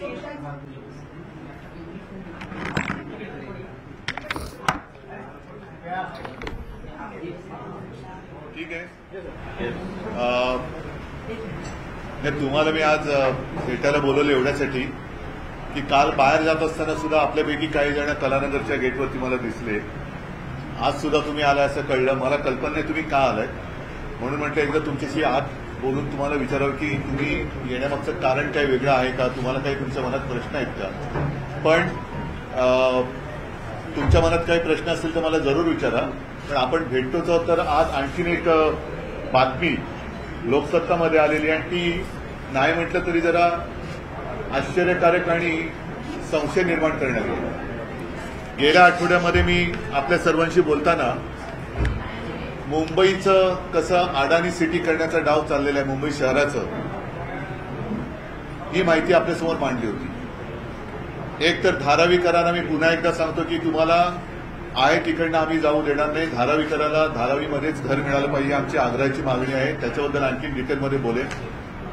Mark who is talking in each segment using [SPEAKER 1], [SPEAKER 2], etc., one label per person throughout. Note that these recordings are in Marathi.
[SPEAKER 1] ठीक आहे. तुम्हाला मी आज भेटायला बोलवलं एवढ्यासाठी की काल बाहेर जात असताना सुद्धा आपल्यापैकी काही जण कलानगरच्या गेटवरती मला दिसले. आज सुद्धा तुम्ही आलाय असं कळलं. मला कल्पना नाही तुम्ही का आलाय, म्हणून म्हटलं एकदा तुमच्याशी आत बोलून तुम्हाला विचारावं की तुम्ही येण्यामागचं कारण काही वेगळं आहे का, तुम्हाला काही तुमच्या मनात प्रश्न आहेत का. पण तुमच्या मनात काही प्रश्न असतील तर मला जरूर विचारा. पण आपण भेटतोच आहोत तर आज आणखीन एक बातमी लोकसत्तामध्ये आलेली आणि ती नाही म्हटलं तरी जरा आश्चर्यकारक आणि संशय निर्माण करण्यात येईल. गेल्या आठवड्यामध्ये मी आपल्या सर्वांशी बोलताना मुंबईचं कसं अडाणी सिटी करण्याचा डाव चाललेला आहे, मुंबई शहराचं, ही माहिती आपल्यासमोर मांडली होती. एक तर धारावीकरांना मी पुन्हा एकदा सांगतो की तुम्हाला आहे तिकडनं आम्ही जाऊ देणार नाही. धारावीकराला धारावीमध्येच घर मिळालं पाहिजे, आमची आग्रहाची मागणी आहे. त्याच्याबद्दल आणखी डिटेलमध्ये बोलेन.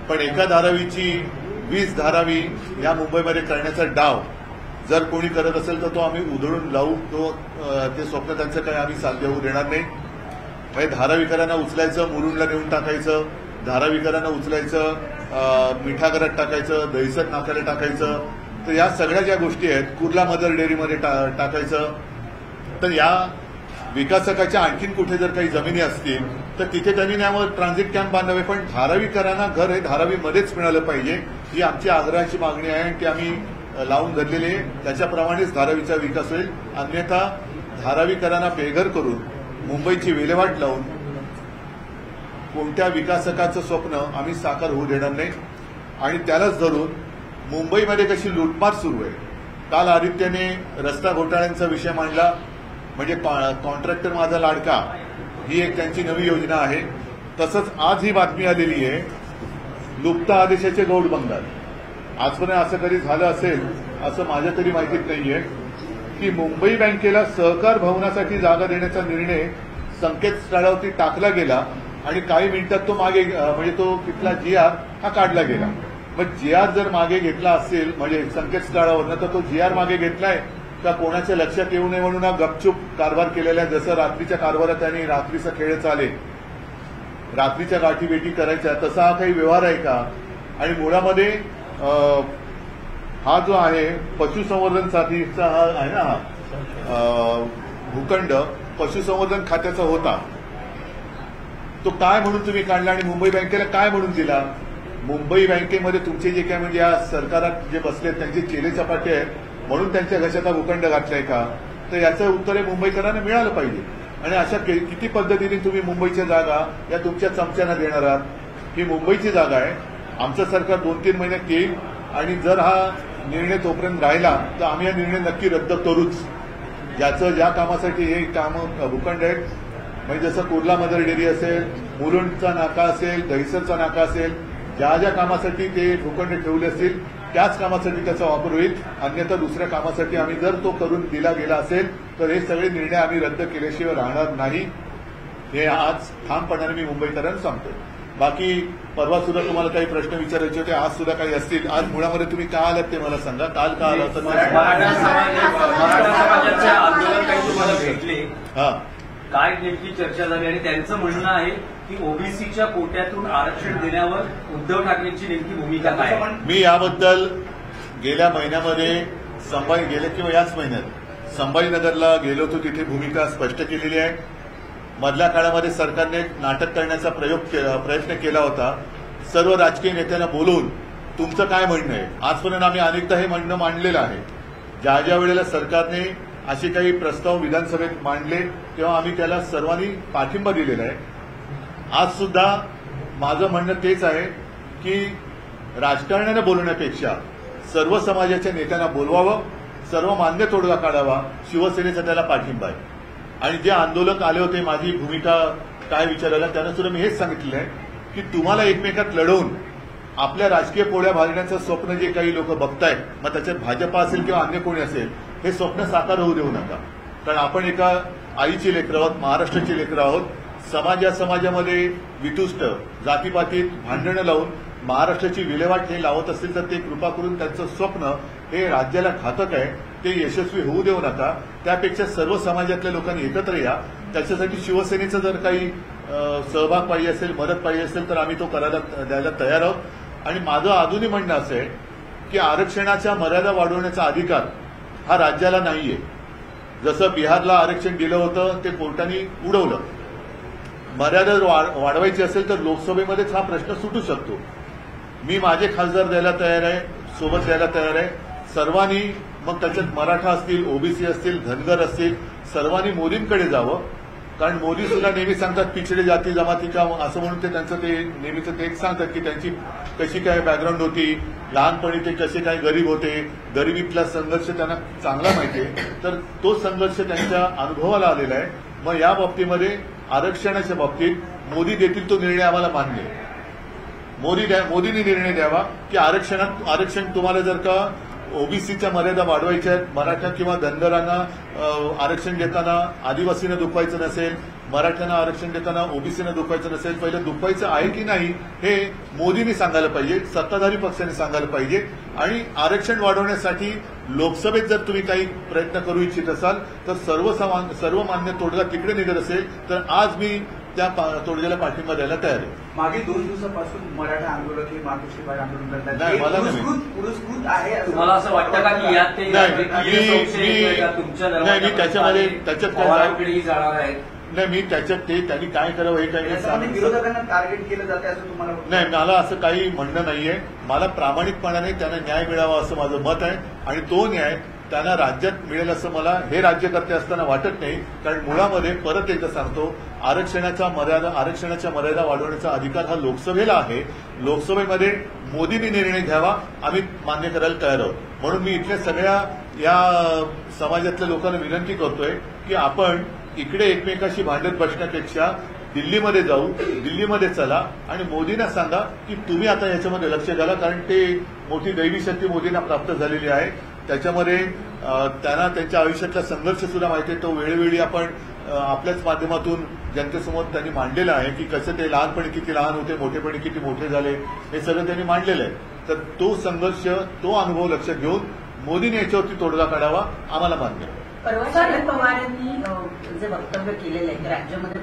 [SPEAKER 1] पण एका धारावीची 20 धारावी या मुंबईमध्ये करण्याचा डाव जर कोणी करत असेल तर तो आम्ही उधळून लावू. ते स्वप्न त्यांचं काही आम्ही साध्य होऊ देणार नाही. म्हणजे धारावीकरांना उचलायचं, मुरुडला नेऊन टाकायचं, धारावीकरांना उचलायचं, मिठागरात टाकायचं, दहिसर नाक्याला टाकायचं. तर या सगळ्या ज्या गोष्टी आहेत, कुर्ला मदर डेअरीमध्ये टाकायचं. तर या विकासकाच्या आणखीन कुठे जर काही जमिनी असतील तर तिथे त्यांनी त्यावर ट्रान्झिट कॅम्प बांधावे. पण धारावीकरांना घर हे धारावीमध्येच मिळालं पाहिजे, ही आमची आग्रहाची मागणी आहे आणि ती आम्ही लावून धरलेली आहे. त्याच्याप्रमाणेच धारावीचा विकास होईल. अन्यथा धारावीकरांना बेघर करून मुंबईची विल्हेवाट लावून कोणत्या विकासकाचं स्वप्न आम्ही साकार होऊ देणार नाही. आणि त्यालाच धरून मुंबईमध्ये कशी लूटमार सुरू आहे. काल आदित्यने रस्ता घोटाळ्यांचा विषय मांडला, म्हणजे कॉन्ट्रॅक्टर माझा लाडका, ही एक त्यांची नवी योजना आहे. तसंच आज ही बातमी आलेली आहे लुप्त आदेशाचे गौड बंगाल. आजपर्यंत असं कधी झालं असेल असं माझ्या तरी माहितीत नाहीये की मुंबई बँकेला सहकार भवनासाठी जागा देण्याचा निर्णय संकेतस्थळावरती टाकला गेला आणि काही मिनिटात तो मागे म्हणजे तो तिथला GR हा काढला गेला. मग GR जर मागे घेतला असेल म्हणजे संकेतस्थळावरनं तर तो GR मागे घेतलाय का कोणाच्या लक्षात येऊ नये म्हणून हा गपचूप कारभार केलेला आहे. जसं रात्रीच्या कारभारात त्यांनी रात्रीचा खेळ चाले, रात्रीच्या गाठीभेटी करायच्या, तसा हा काही व्यवहार आहे का. आणि मुळामध्ये हा जो आहे पशुसंवर्धन साठीचा हा आहे ना, हा भूखंड पशुसंवर्धन खात्याचा होता. तो काय म्हणून तुम्ही काढला आणि मुंबई बँकेला काय म्हणून दिला. मुंबई बँकेमध्ये तुमचे जे काय म्हणजे या सरकारात जे बसले त्यांचे चेले चपाटे आहेत म्हणून त्यांच्या घशात हा भूखंड घातलाय का. तर याचं उत्तर हे मुंबईकरांना मिळालं पाहिजे. आणि अशा किती पद्धतीने तुम्ही मुंबईच्या जागा या तुमच्या चमच्यांना देणार आहात. ही मुंबईची जागा आहे. आमचं सरकार 2-3 महिन्यात येईल आणि जर हा निर्णय तोपर्यंत राहिला तर आम्ही हा निर्णय नक्की रद्द करूच. ज्या कामासाठी हे कामं भूखंड आहेत, म्हणजे जसं कुर्ला मदर डेअरी असेल, मुरुडचा नाका असेल, दहिसरचा नाका असेल, ज्या कामासाठी ते भूखंड ठेवले असतील त्याच कामासाठी त्याचा वापर होईल. अन्यथा दुसऱ्या कामासाठी आम्ही जर तो करून दिला गेला असेल तर हे सगळे निर्णय आम्ही रद्द केल्याशिवाय राहणार नाही. हे आज ठामपणाने मी मुंबईकरांना सांगतो. बाकी परवा सुद्धा तुम्हाला काही प्रश्न विचारायचे होते, आज सुद्धा काही असतील. आज मुळामध्ये तुम्ही का आलात ते मला सांगा. काल का आला तर
[SPEAKER 2] हा काय नेमकी चर्चा झाली आणि त्यांचं म्हणणं आहे की ओबीसीच्या कोट्यातून आरक्षण देण्यावर उद्धव ठाकरेंची नेमकी भूमिका काय.
[SPEAKER 1] मी याबद्दल गेल्या महिन्यामध्ये गेल्या किंवा याच महिन्यात संभाजीनगरला गेलो होतो, तिथे भूमिका स्पष्ट केलेली आहे. मधल्या काळामध्ये सरकारने नाटक करण्याचा प्रयत्न केला होता. सर्व राजकीय नेत्यांना बोलवून तुमचं काय म्हणणं आहे. आजपर्यंत आम्ही अनेकदा हे म्हणणं मांडलेलं आहे. ज्या वेळेला सरकारने असे काही प्रस्ताव विधानसभेत मांडले तेव्हा आम्ही त्याला सर्वांनी पाठिंबा दिलेला आहे. आज सुद्धा माझं म्हणणं तेच आहे की राजकारणाने बोलण्यापेक्षा सर्व समाजाच्या नेत्यांना बोलवावं, सर्व मान्य तोडगा काढावा. शिवसेनेचा त्याला पाठिंबा आहे. आणि जे आंदोलक आले होते माझी भूमिका काय विचारायला, त्यांना सुद्धा मी हेच सांगितलेलं आहे की तुम्हाला एकमेकात लढवून आपल्या राजकीय पोळ्या भाजण्याचं स्वप्न जे काही लोक बघतायत, मग त्याच्यात भाजपा असेल किंवा अन्य कोणी असेल, हे स्वप्न साकार होऊ देऊ नका. कारण आपण एका आईची लेकरं आहोत, महाराष्ट्राची लेकरं आहोत. समाजामध्ये वितुष्ट जातीपातीत भांडणं लावून महाराष्ट्राची विल्हेवाट हे लावत असतील तर ते कृपा करून त्यांचं स्वप्न हे राज्याला घातक आहे ते यशस्वी होऊ देऊ नका. त्यापेक्षा सर्व समाजातल्या लोकांनी एकत्र या. त्याच्यासाठी शिवसेनेचा जर काही सहभाग पाहिजे असेल, मदत पाहिजे असेल तर आम्ही तो करायला द्यायला तयार आहोत. आणि माझं अजूनही म्हणणं असं आहे की आरक्षणाच्या मर्यादा वाढवण्याचा अधिकार हा राज्याला नाहीये. जसं बिहारला आरक्षण दिलं होतं ते कोर्टाने उडवलं. मर्यादा वाढवायची असेल तर लोकसभेमध्येच हा प्रश्न सुटू शकतो. मी माझे खासदार द्यायला तयार आहे, सोबत द्यायला तयार आहे. सर्वांनी मग त्याच्यात मराठा असतील, ओबीसी असतील, धनगर असतील, सर्वांनी मोदींकडे जावं. कारण मोदी सुद्धा नेहमी सांगतात पिछडे जाती जमाती का असं म्हणून ते त्यांचं ते नेहमीचं ते एक सांगतात की त्यांची कशी काय बॅकग्राऊंड होती, लहानपणी ते कसे काय गरीब होते, गरिबीतला संघर्ष त्यांना चांगला माहिती आहे. तर तो संघर्ष त्यांच्या अनुभवाला आलेला आहे. मग या बाबतीमध्ये आरक्षणाच्या बाबतीत मोदी देतील तो निर्णय आम्हाला मान्य आहे. मोदींनी निर्णय द्यावा की आरक्षण तुम्हाला जर का ओबीसीच्या मर्यादा वाढवायच्या आहेत, मराठा किंवा धनगरांना आरक्षण देताना आदिवासीनं दुखवायचं नसेल, मराठ्यांना आरक्षण देताना ओबीसीनं दुखवायचं नसेल, पहिलं दुखवायचं आहे की नाही हे मोदींनी सांगायला पाहिजे, सत्ताधारी पक्षाने सांगायला पाहिजे. आणि आरक्षण वाढवण्यासाठी लोकसभेत जर तुम्ही काही प्रयत्न करू इच्छित असाल तर सर्वमान्य तोडगा तिकडे निघत असेल तर आज मी त्या तोडग्याला पाठिंबा द्यायला तयार आहे.
[SPEAKER 3] मागे 2 दिवसापासून मराठा आंदोलक हे मातोश्रीबाई आंदोलन करतात.
[SPEAKER 1] नाही, मला नाही.
[SPEAKER 3] पुरस्कृत आहे
[SPEAKER 2] तुम्हाला असं वाटतं का की यात ते तुमच्या
[SPEAKER 1] त्याच्यात
[SPEAKER 2] पवारांकडेही जाणार आहेत?
[SPEAKER 1] नाही, मी त्याच्यात ते त्यांनी काय करावं हे काही
[SPEAKER 3] विरोधकांना टार्गेट केलं जाते असं तुम्हाला
[SPEAKER 1] नाही. मला असं काही म्हणणं नाहीये. मला प्रामाणिकपणाने त्यांना न्याय मिळावा असं माझं मत आहे. आणि तो न्याय त्यांना राज्यात मिळेल असं मला हे राज्यकर्ते असताना वाटत नाही. कारण मुळामध्ये परत एकदा सांगतो आरक्षणाच्या मर्यादा वाढवण्याचा अधिकार हा लोकसभेला आहे. लोकसभेमध्ये मोदींनी निर्णय घ्यावा, आम्ही मान्य करायला तयार आहोत. म्हणून मी इथल्या सगळ्या या समाजातल्या लोकांना विनंती करतोय की आपण इकडे एकमेकाशी भांडत बसण्यापेक्षा दिल्लीमध्ये जाऊ, दिल्लीमध्ये चला आणि मोदींना सांगा की तुम्ही आता याच्यामध्ये लक्ष घाला. कारण ते मोठी दैवी शक्ती मोदींना प्राप्त झालेली आहे. त्याच्यामध्ये त्यांना त्यांच्या आयुष्यातला संघर्ष सुद्धा माहिती आहे. तो वेळोवेळी आपण आपल्याच माध्यमातून जनतेसमोर त्यांनी मांडलेलं आहे की कसं ते लहानपणी किती लहान होते, मोठेपणी किती मोठे झाले, हे सगळं त्यांनी मांडलेलं आहे. तर तो संघर्ष, तो अनुभव लक्षात घेऊन मोदींनी याच्यावरती तोडगा काढावा आम्हाला मान्य आहे.
[SPEAKER 4] परवा शरद पवारांनी जे वक्तव्य केलेलं आहे की राज्यामध्ये